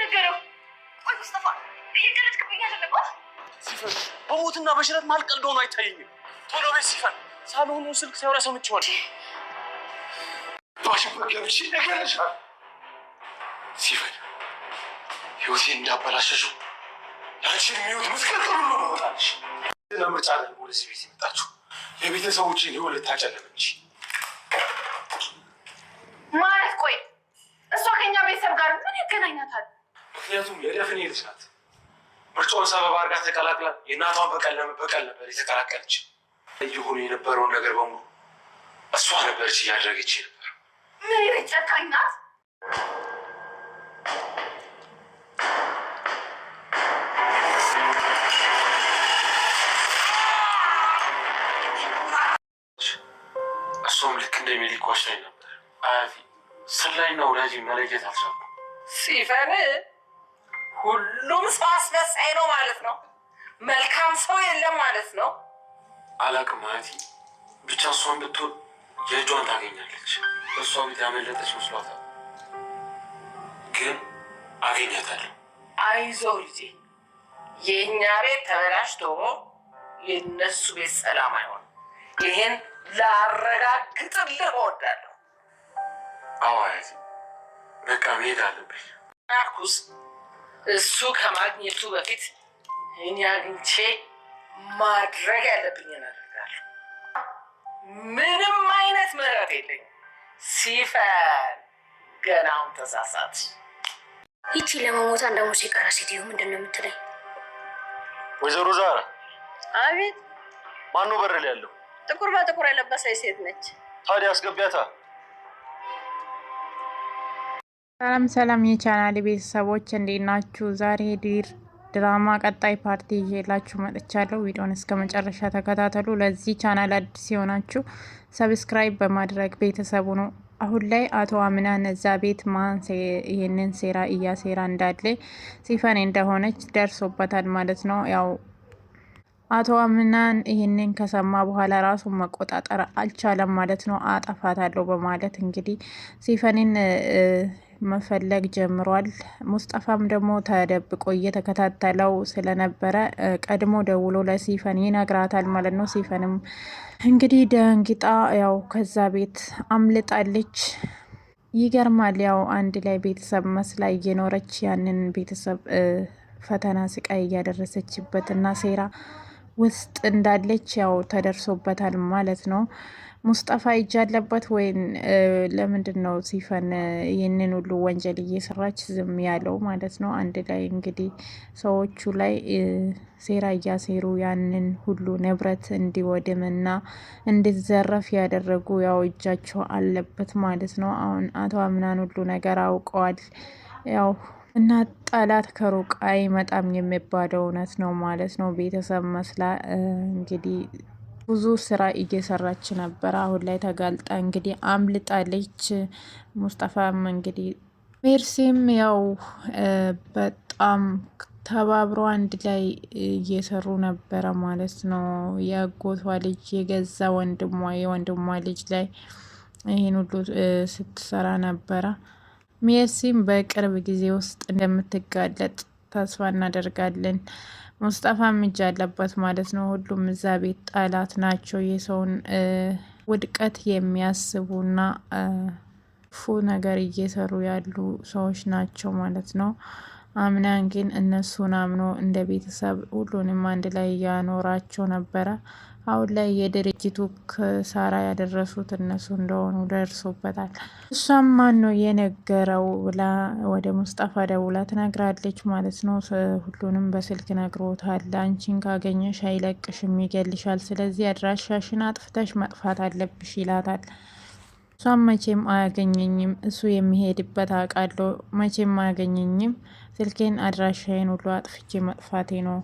ነገረው? ቆይ ሙስጠፋ እየቀለድክብኝ አይደለም? ሲፈን በሞትና በሽረት መሀል ቀልድ ሆኖ አይታየኝም። ቶሎ በይ ሲፈን። ሳልሆኑ ስልክ ሲያወራ ሰምቼዋለሁ። ባሽበት ገብቼ እገልሻለሁ። ሲፈን ህይወቴን እንዳበላሸሽው ያንቺን ህይወት ምስቅልቅሉ ነው መውጣልሽ። ለምርጫ ላይ ወደዚህ ቤት የመጣችሁ የቤተሰቦችን ህይወት ልታጨልም እንጂ ማለት። ቆይ እሷ ከኛ ቤተሰብ ጋር ምን ያገናኛታል? ምክንያቱም የደፍኔ ልጅ ናት። ምርጫውን ሰበብ አድርጋ ተቀላቅላ የእናቷን በቀል ነበር የተቀላቀለች። እየሆኑ የነበረውን ነገር በሙሉ እሷ ነበረች እያደረገች ነበር። ምን ጨካኝ ናት! እሷም ልክ እንደሚልክ ዋሻኝ ነበር። አያፊ ስላይና ወዳጅ መለየት አልቻልኩም። ሲፈን ሁሉም ሰው አስመሳይ ነው ማለት ነው። መልካም ሰው የለም ማለት ነው። አላቅም አያፊ፣ ብቻ እሷን ብትሆን የእጇን ታገኛለች። እሷ ቤት ያመለጠች መስሏታል፣ ግን አገኛታለሁ። አይዞህ ልጄ፣ የእኛ ቤት ተበላሽቶ የእነሱ ቤት ሰላም አይሆንም። ይሄን ላረጋግጥልህ እወዳለሁ። አዎ አያቴ፣ በቃ መሄድ አለብኝ። ናኩስ እሱ ከማግኘቱ በፊት እኔ አግኝቼ ማድረግ ያለብኝን አደርጋለሁ። ምንም አይነት ምህረት የለኝም። ሲፈን ገናውን ተሳሳት። ይቺ ለመሞታ እንደ ሙሴ ቀራ ሴትዮ ምንድን ነው የምትለኝ? ወይዘሮ ዛራ። አቤት። ማነው በር ላይ ያለው? ጥቁር በጥቁር የለበሰች ሴት ነች። ታዲያ አስገቢያታ። ሰላም የቻናሌ ቤተሰቦች እንዴት ናችሁ? ዛሬ ድራማ ቀጣይ ፓርቲ ይዤላችሁ መጥቻለሁ። ቪዲዮን እስከ መጨረሻ ተከታተሉ። ለዚህ ቻናል አዲስ የሆናችሁ ሰብስክራይብ በማድረግ ቤተሰቡ ነው። አሁን ላይ አቶ አምናን እዛ ቤት ማን ይህንን ሴራ እያሴራ እንዳለ ሲፈን እንደሆነች ደርሶበታል ማለት ነው። ያው አቶ አምናን ይህንን ከሰማ በኋላ ራሱን መቆጣጠር አልቻለም ማለት ነው። አጠፋታለሁ በማለት እንግዲህ ሲፈንን መፈለግ ጀምሯል። ሙስጠፋም ደግሞ ተደብቆ እየተከታተለው ስለነበረ ቀድሞ ደውሎ ለሲፈን ይነግራታል ማለት ነው። ሲፈንም እንግዲህ ደንግጣ ያው ከዛ ቤት አምልጣለች። ይገርማል። ያው አንድ ላይ ቤተሰብ መስላ እየኖረች ያንን ቤተሰብ ፈተና ስቃይ እያደረሰችበት እና ሴራ ውስጥ እንዳለች ያው ተደርሶበታል ማለት ነው። ሙስጠፋ እጅ አለበት ወይም ለምንድን ነው ሲፈን ይህንን ሁሉ ወንጀል እየሰራች ዝም ያለው ማለት ነው? አንድ ላይ እንግዲህ ሰዎቹ ላይ ሴራ እያሴሩ ያንን ሁሉ ንብረት እንዲወድምና እንዲዘረፍ ያደረጉ ያው እጃቸው አለበት ማለት ነው። አሁን አቶ አምናን ሁሉ ነገር አውቀዋል። ያው እና ጠላት ከሩቅ አይመጣም የሚባለው እውነት ነው ማለት ነው። ቤተሰብ መስላ እንግዲህ ብዙ ስራ እየሰራች ነበር። አሁን ላይ ተጋልጣ እንግዲህ አምልጣለች። ሙስጠፋም እንግዲህ ሜርሲም ያው በጣም ተባብሮ አንድ ላይ እየሰሩ ነበረ ማለት ነው። የአጎቷ ልጅ የገዛ የወንድሟ ልጅ ላይ ይህን ሁሉ ስትሰራ ነበረ። ሜርሲም በቅርብ ጊዜ ውስጥ እንደምትጋለጥ ተስፋ እናደርጋለን። ሙስጠፋም እጅ አለበት ማለት ነው። ሁሉም እዛ ቤት ጠላት ናቸው። የሰውን ውድቀት የሚያስቡና ፉ ነገር እየሰሩ ያሉ ሰዎች ናቸው ማለት ነው። አምናን ግን እነሱን አምኖ እንደ ቤተሰብ ሁሉንም አንድ ላይ እያኖራቸው ነበረ። አሁን ላይ የድርጅቱ ክሳራ ያደረሱት እነሱ እንደሆኑ ደርሶበታል። እሷም ማን ነው የነገረው ብላ ወደ ሙስጠፋ ደውላ ትነግራለች ማለት ነው። ሁሉንም በስልክ ነግሮታል። አንቺን ካገኘሽ አይለቅሽም፣ ይገልሻል። ስለዚህ አድራሻሽን አጥፍተሽ መጥፋት አለብሽ ይላታል። እሷም መቼም አያገኘኝም፣ እሱ የሚሄድበት አውቃለሁ፣ መቼም አያገኘኝም፣ ስልኬን አድራሻዬን ሁሉ አጥፍቼ መጥፋቴ ነው።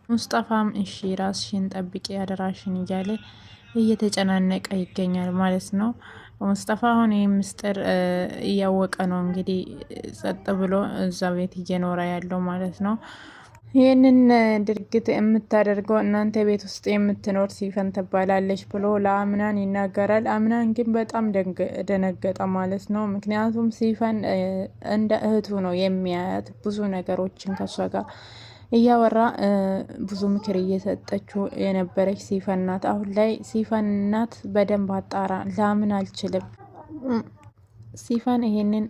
ሙስጠፋም እሺ ራስሽን ጠብቂ አደራሽን እያለ እየተጨናነቀ ይገኛል ማለት ነው። ሙስጠፋ አሁን ይህ ምስጢር እያወቀ ነው እንግዲህ ጸጥ ብሎ እዛ ቤት እየኖረ ያለው ማለት ነው። ይህንን ድርጊት የምታደርገው እናንተ ቤት ውስጥ የምትኖር ሲፈን ትባላለች ብሎ ለአምናን ይናገራል። አምናን ግን በጣም ደነገጠ ማለት ነው። ምክንያቱም ሲፈን እንደ እህቱ ነው የሚያያት። ብዙ ነገሮችን ከሷ ጋር እያወራ ብዙ ምክር እየሰጠችው የነበረች ሲፈን ናት። አሁን ላይ ሲፈን ናት። በደንብ አጣራ፣ ላምን አልችልም። ሲፈን ይሄንን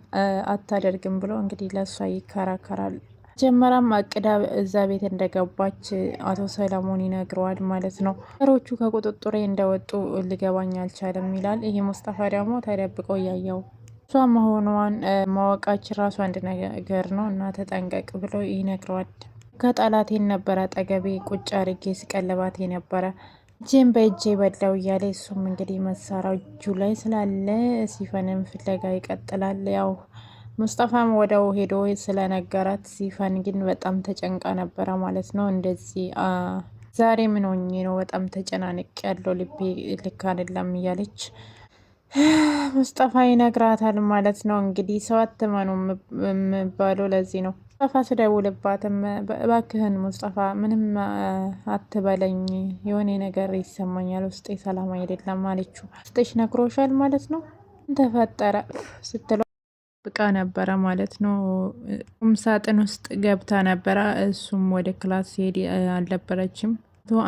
አታደርግም ብሎ እንግዲህ ለእሷ ይከራከራል። መጀመሪያም አቅዳ እዛ ቤት እንደገባች አቶ ሰለሞን ይነግረዋል ማለት ነው። ነገሮቹ ከቁጥጥሬ እንደወጡ ሊገባኝ አልቻለም ይላል። ይሄ ሙስጠፋ ደግሞ ተደብቆ እያየው እሷ መሆኗን ማወቃችን ራሱ አንድ ነገር ነው እና ተጠንቀቅ ብሎ ይነግረዋል። ከጠላቴን ነበረ አጠገቤ ቁጭ አርጌ ሲቀለባት የነበረ እጄን በእጄ በላው እያለ እሱም እንግዲህ መሳሪያው እጁ ላይ ስላለ ሲፈንም ፍለጋ ይቀጥላል። ያው ሙስጠፋም ወደው ሄዶ ስለነገራት ሲፈን ግን በጣም ተጨንቃ ነበረ ማለት ነው። እንደዚህ ዛሬ ምን ሆኜ ነው በጣም ተጨናንቅ ያለው ልቤ ልክ አይደለም እያለች ሙስጠፋ ይነግራታል ማለት ነው። እንግዲህ ሰው አትመኑ የሚባለው ለዚህ ነው። ሙስጠፋ ስደውልባትም እባክህን ሙስጠፋ ምንም አትበለኝ፣ የሆነ ነገር ይሰማኛል፣ ውስጤ ሰላም አይደለም አለችው። ውስጥሽ ነግሮሻል ማለት ነው ተፈጠረ ስትለው ብቃ ነበረ ማለት ነው። ቁም ሳጥን ውስጥ ገብታ ነበረ። እሱም ወደ ክላስ ሲሄድ አልነበረችም።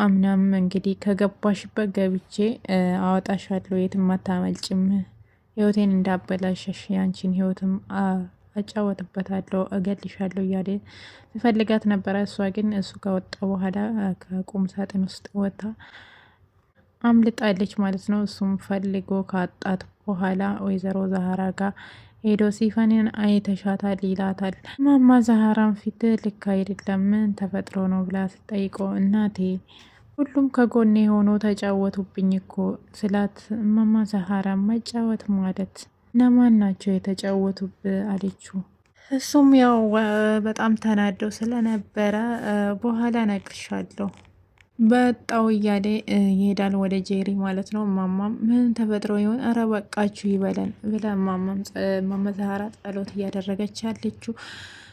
አምናም እንግዲህ ከገባሽበት ገብቼ አወጣሻለሁ፣ የትም አታመልጭም፣ ህይወቴን እንዳበላሸሽ ያንቺን ህይወትም አጫወትበታለሁ፣ እገልሻለሁ እያለ ሲፈልጋት ነበረ። እሷ ግን እሱ ከወጣ በኋላ ከቁም ሳጥን ውስጥ ወጣ አምልጣለች ማለት ነው። እሱም ፈልጎ ካጣት በኋላ ወይዘሮ ዛህራ ጋር ሄዶ ሲፈንን አይተሻታል ይላታል። ማማ ዛህራን ፊት ልክ አይደለም፣ ምን ተፈጥሮ ነው ብላ ስጠይቀው እናቴ ሁሉም ከጎኔ ሆኖ ተጫወቱብኝ እኮ ስላት፣ ማማ ዛህራ መጫወት ማለት እነማን ናቸው የተጫወቱብ አለችው። እሱም ያው በጣም ተናደው ስለነበረ በኋላ ነግርሻለሁ በጣው እያለ ይሄዳል ወደ ጄሪ ማለት ነው። እማማም ምን ተፈጥሮ ይሆን እረ በቃችሁ ይበለን ብላ እማማ ዛህራ ጸሎት እያደረገች ያለችው።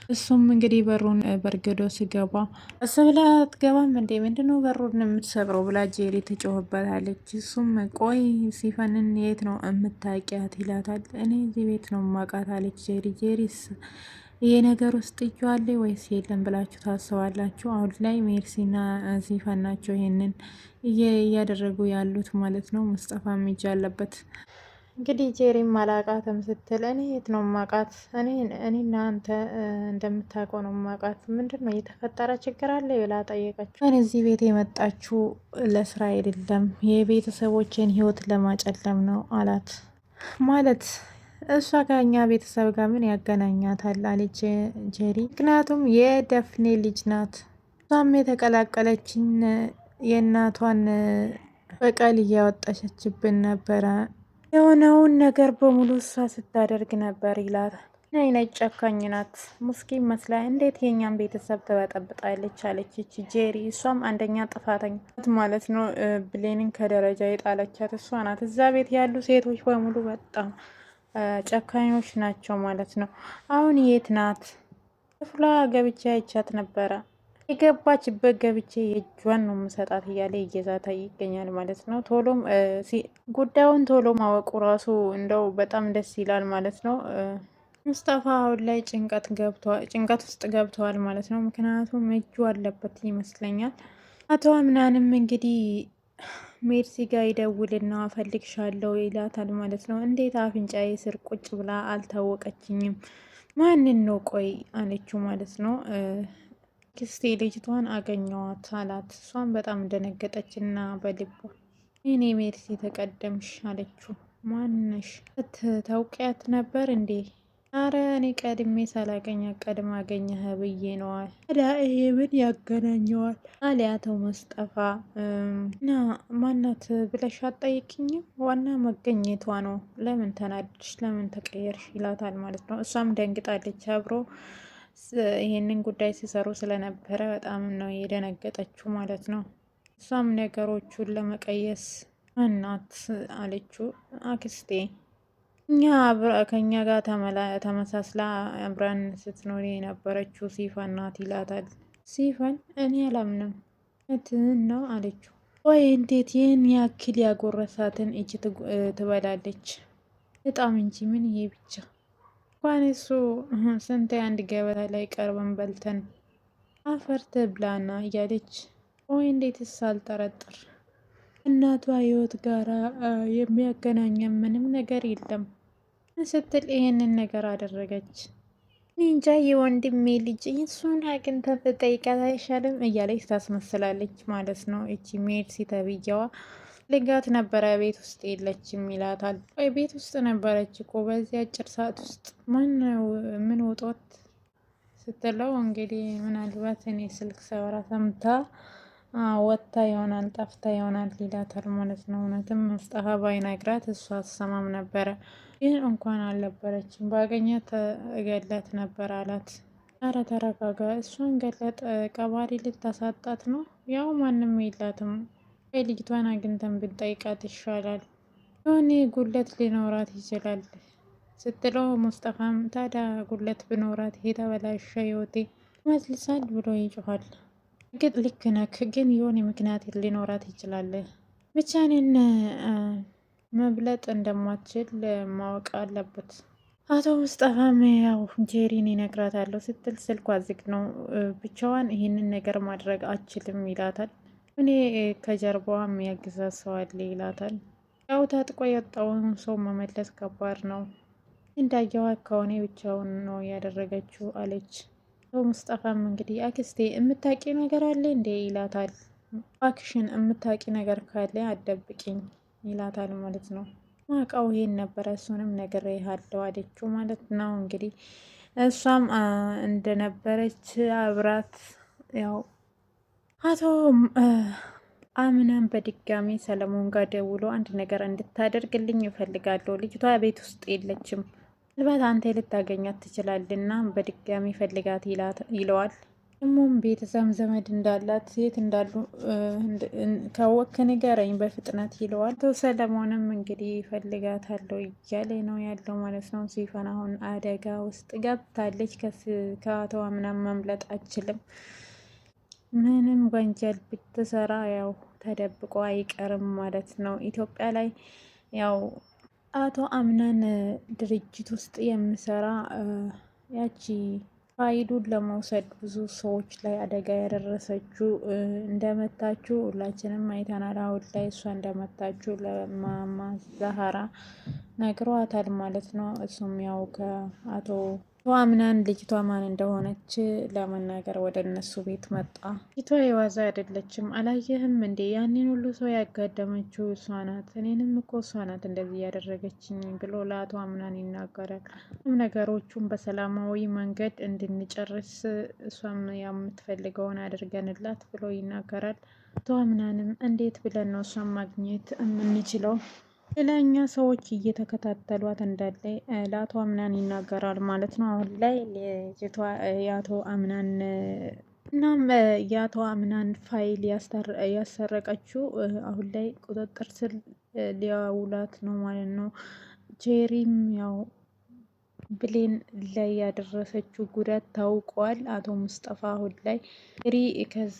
እሱም እንግዲህ በሩን በርግዶ ሲገባ እስ ብላ አትገባም እንዴ ምንድነው በሩን የምትሰብረው ብላ ጄሪ ትጮህበታለች። እሱም ቆይ ሲፈንን የት ነው የምታውቂያት ይላታል። እኔ እዚህ ቤት ነው ማቃት አለች ጄሪ። ጄሪስ ይሄ ነገር ውስጥ እያለ ወይስ የለም ብላችሁ ታስባላችሁ? አሁን ላይ ሜርሲና ሲፈን ናቸው ይሄንን እያደረጉ ያሉት ማለት ነው። ሙስጠፋም እጅ አለበት። እንግዲህ ጄሪም አላቃትም ስትል እኔ የት ነው ማቃት? እኔና አንተ እንደምታውቀው ነው ማቃት። ምንድን ነው የተፈጠረ ችግር አለ ብላ ጠየቀችው። እኔ እዚህ ቤት የመጣችው ለስራ አይደለም የቤተሰቦችን ህይወት ለማጨለም ነው አላት። ማለት እሷ ከኛ ቤተሰብ ጋር ምን ያገናኛታል? አለች ጄሪ። ምክንያቱም የደፍኔ ልጅ ናት። እሷም የተቀላቀለችን የእናቷን በቀል እያወጣሸችብን ነበረ። የሆነውን ነገር በሙሉ እሷ ስታደርግ ነበር ይላታል። አይነት ጨካኝ ናት። ሙስኪን መስላ እንዴት የኛን ቤተሰብ ትበጠብጣለች? አለች ጄሪ። እሷም አንደኛ ጥፋተኛ ማለት ነው። ብሌንን ከደረጃ የጣለቻት እሷ ናት። እዛ ቤት ያሉ ሴቶች በሙሉ በጣም ጨካኞች ናቸው ማለት ነው። አሁን የት ናት? ክፍሏ ገብቼ አይቻት ነበረ። የገባችበት ገብቼ የእጇን ነው የምሰጣት እያለ እየዛታ ይገኛል ማለት ነው። ቶሎም ጉዳዩን ቶሎ ማወቁ ራሱ እንደው በጣም ደስ ይላል ማለት ነው። ሙስጠፋ አሁን ላይ ጭንቀት ውስጥ ገብተዋል ማለት ነው። ምክንያቱም እጁ አለበት ይመስለኛል። አቶ አምናንም እንግዲህ ሜርሲ ጋር ይደውልና ፈልግሻለሁ ይላታል ማለት ነው። እንዴት አፍንጫዬ ስር ቁጭ ብላ አልታወቀችኝም? ማንን ነው ቆይ አለችው ማለት ነው። ክስቴ ልጅቷን አገኘዋት አላት። እሷን በጣም ደነገጠች እና በልቧ እኔ ሜርሲ ተቀደምሽ አለችው። ማንሽ ታውቂያት ነበር እንዴ? አረ እኔ ቀድሜ ሳላገኛ ቀድማ አገኘህ ብዬ ነዋል። ታዲያ ይሄ ምን ያገናኘዋል? አለ አቶ ሙስጠፋ። እና ማናት ብለሽ አትጠይቅኝም? ዋና መገኘቷ ነው። ለምን ተናድሽ? ለምን ተቀየርሽ? ይላታል ማለት ነው። እሷም ደንግጣለች። አብሮ ይሄንን ጉዳይ ሲሰሩ ስለነበረ በጣም ነው የደነገጠችው ማለት ነው። እሷም ነገሮቹን ለመቀየስ እናት አለችው። አክስቴ ከኛ ጋር ተመሳስላ አብረን ስትኖር የነበረችው ሲፈን ናት ይላታል። ሲፈን እኔ አላምንም ነው አለችው። ወይ እንዴት ይህን ያክል ያጎረሳትን እጅ ትበላለች? በጣም እንጂ ምን ይሄ ብቻ እንኳን እሱ ስንት አንድ ገበታ ላይ ቀርበን በልተን አፈር ትብላና እያለች ወይ እንዴትስ ሳልጠረጥር እናቷ ህይወት ጋራ የሚያገናኘን ምንም ነገር የለም ስትል ይሄንን ነገር አደረገች። እንጃ የወንድሜ ልጅ እሱን አግኝተን ብጠይቃት አይሻልም እያለች ታስመስላለች ማለት ነው። እቺ ሜርሲ ተብዬዋ ልጋት ነበረ ቤት ውስጥ የለችም ይላታል። ወይ ቤት ውስጥ ነበረች እኮ በዚህ አጭር ሰዓት ውስጥ ምን ውጦት ስትለው እንግዲህ ምናልባት እኔ ስልክ ሰወራ ሰምታ ወጥታ ይሆናል ጠፍታ ይሆናል ይላታል ማለት ነው። እውነትም ሙስጠፋ ባይነግራት እሷ አትሰማም ነበረ። ግን እንኳን አልነበረችም ባገኛት እገላት ነበር አላት። አረ ተረጋጋ፣ እሷን ገለጥ ቀባሪ ልታሳጣት ነው? ያው ማንም የላትም። ወይ ልጅቷን አግኝተን ብንጠይቃት ይሻላል፣ የሆነ ጉለት ሊኖራት ይችላል ስትለው ሙስጠፋም ታዲያ ጉለት ብኖራት የተበላሸ ህይወቴ መልሳል ብሎ ይጮኋል። እርግጥ ልክ ነክ፣ ግን የሆነ ምክንያት ሊኖራት ይችላል። ብቻ እኔን መብለጥ እንደማትችል ማወቅ አለበት። አቶ ሙስጠፋም ያው ጄሪን ይነግራታለሁ ስትል ስልኳ ዝግ ነው። ብቻዋን ይህንን ነገር ማድረግ አችልም ይላታል። እኔ ከጀርባዋ የሚያግዛት ሰው አለ ይላታል። ያው ታጥቆ የወጣውን ሰው መመለስ ከባድ ነው። እንዳየዋ ከሆነ ብቻውን ነው ያደረገችው አለች። አቶ ሙስጠፋም እንግዲህ አክስቴ የምታቂ ነገር አለ እንዴ ይላታል። እባክሽን የምታቂ ነገር ካለ አደብቅኝ ይላታል ማለት ነው። ማቃው ይሄን ነበረ እሱንም ነግሬሃለሁ አለችው ማለት ነው። እንግዲህ እሷም እንደነበረች አብራት ያው አቶ አምናም በድጋሚ ሰለሞን ጋር ደውሎ አንድ ነገር እንድታደርግልኝ ይፈልጋለሁ። ልጅቷ ቤት ውስጥ የለችም፣ ምናልባት አንተ ልታገኛት ትችላልና በድጋሚ ፈልጋት ይለዋል። እሙም ቤተሰብ ዘመድ እንዳላት የት እንዳሉ ካወቅክ ንገረኝ በፍጥነት ይለዋል። አቶ ሰለሞንም እንግዲህ ይፈልጋታለሁ እያለ ነው ያለው ማለት ነው። ሲፈን አሁን አደጋ ውስጥ ገብታለች። ከአቶ አምናም መምለጥ አችልም። ምንም ወንጀል ብትሰራ ያው ተደብቆ አይቀርም ማለት ነው። ኢትዮጵያ ላይ ያው አቶ አምናን ድርጅት ውስጥ የምሰራ ያቺ ፋይሉን ለመውሰድ ብዙ ሰዎች ላይ አደጋ ያደረሰችው እንደመታችው ሁላችንም አይተናል። አሁን ላይ እሷ እንደመታችው ለማማ ዛህራ ነግሯታል ማለት ነው። እሱም ያው ከአቶ አምናን ልጅቷ ማን እንደሆነች ለመናገር ወደ እነሱ ቤት መጣ። ልጅቷ የዋዛ አይደለችም። አላየህም እንዴ? ያንን ሁሉ ሰው ያጋደመችው እሷ ናት። እኔንም እኮ እሷ ናት እንደዚህ እያደረገችኝ ብሎ ለአቶ አምናን ይናገራል። ነገሮቹን በሰላማዊ መንገድ እንድንጨርስ እሷም የምትፈልገውን አድርገንላት ብሎ ይናገራል። አቶ አምናንም እንዴት ብለን ነው እሷን ማግኘት የምንችለው? ሌላኛ ሰዎች እየተከታተሏት እንዳለ ለአቶ አምናን ይናገራል ማለት ነው። አሁን ላይ ልጅቷ የአቶ አምናን እናም የአቶ አምናን ፋይል ያሰረቀችው አሁን ላይ ቁጥጥር ስር ሊያውላት ነው ማለት ነው። ጄሪም ያው ብሌን ላይ ያደረሰችው ጉዳት ታውቋል። አቶ ሙስጠፋ አሁን ላይ ጄሪ ከዛ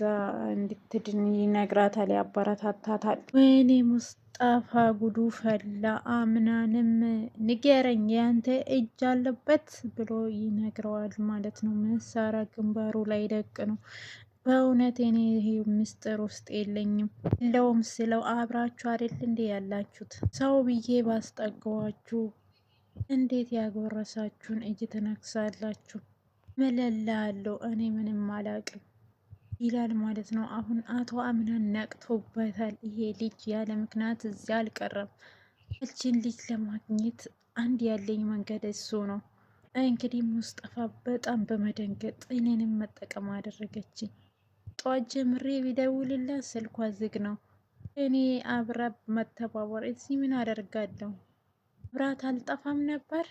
እንድትድን ይነግራታል፣ ያበረታታታል። ወይኔ ሙስጠፋ ጉዱ ፈላ። አምናንም ንገረኝ ያንተ እጅ አለበት ብሎ ይነግረዋል ማለት ነው። መሳሪያ ግንባሩ ላይ ደቅ ነው። በእውነት እኔ ይሄ ምስጢር ውስጥ የለኝም እንደውም ስለው አብራችሁ አይደል እንዴ ያላችሁት? ሰው ብዬ ባስጠጋዋችሁ እንዴት ያጎረሳችሁን እጅ ትነክሳላችሁ? መለላለሁ እኔ ምንም አላቅም ይላል ማለት ነው። አሁን አቶ አምናን ነቅቶበታል። ይሄ ልጅ ያለ ምክንያት እዚያ አልቀረም። እችን ልጅ ለማግኘት አንድ ያለኝ መንገድ እሱ ነው። እንግዲህ ሙስጠፋ በጣም በመደንገጥ እኔንም መጠቀም አደረገችኝ። ጠዋት ጀምሬ ቢደውልላት ስልኳ ዝግ ነው። እኔ አብራ መተባበር እዚህ ምን አደርጋለሁ? ብራት አልጠፋም ነበር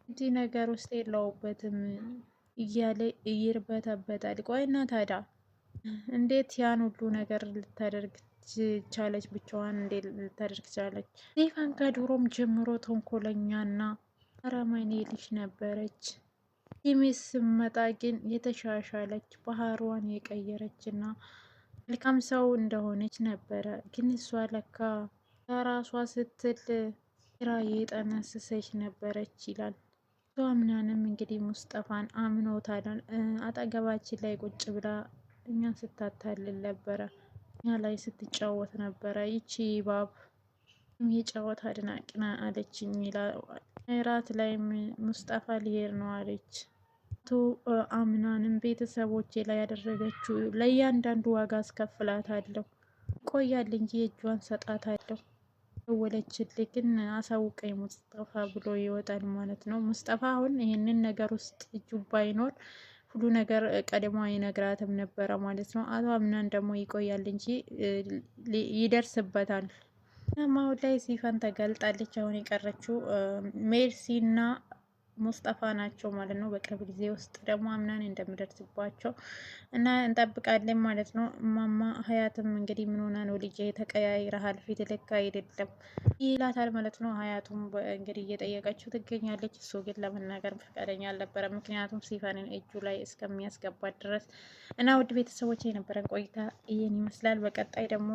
እዚህ ነገር ውስጥ የለውበትም እያለ ይርበተበታል። ቆይና ታዲያ እንዴት ያን ሁሉ ነገር ልታደርግ ቻለች? ብቻዋን እንዴት ልታደርግ ቻለች? ዚፋን ከድሮም ጀምሮ ተንኮለኛና አረመኔ ልጅ ነበረች። ኢሜስ ስመጣ ግን የተሻሻለች ባህሯን የቀየረች እና መልካም ሰው እንደሆነች ነበረ። ግን እሷ ለካ ለራሷ ስትል ስራ የጠነሰሰች ነበረች ይላል። እሷ ምናንም እንግዲህ ሙስጠፋን አምኖታል። አጠገባችን ላይ ቁጭ ብላ እኛን ስታታልል ነበረ፣ እኛ ላይ ስትጫወት ነበረ። ይቺ ባብ የጨዋታ አድናቂ አለችኝ ይላል። ራት ላይ ሙስጠፋ ሊሄድ ነው አለች። አቶ አምናንም ቤተሰቦቼ ላይ ያደረገችው ለእያንዳንዱ ዋጋ አስከፍላታለሁ፣ ቆያል እንጂ የእጇን ሰጣታለሁ። ደወለችልኝ ግን አሳውቀኝ ሙስጠፋ ብሎ ይወጣል ማለት ነው። ሙስጠፋ አሁን ይህንን ነገር ውስጥ እጁ ባይኖር ሁሉ ነገር ቀድሞ አይነግራትም ነበረ ማለት ነው። አቶ አምናን ደግሞ ይቆያል እንጂ ይደርስበታል። አሁን ላይ ሲፈን ተገልጣለች። አሁን የቀረችው ሜርሲና ሙስጠፋ ናቸው ማለት ነው። በቅርብ ጊዜ ውስጥ ደግሞ አምናን እንደምደርስባቸው እና እንጠብቃለን ማለት ነው። እማማ ሀያትም እንግዲህ ምን ሆና ነው ልጄ ተቀያይረሃል፣ ፊት ልክ አይደለም ይላታል ማለት ነው። ሀያቱም እንግዲህ እየጠየቀችው ትገኛለች። እሱ ግን ለመናገር ፈቃደኛ አልነበረም፣ ምክንያቱም ሲፈንን እጁ ላይ እስከሚያስገባት ድረስ እና ውድ ቤተሰቦች የነበረን ቆይታ ይህን ይመስላል። በቀጣይ ደግሞ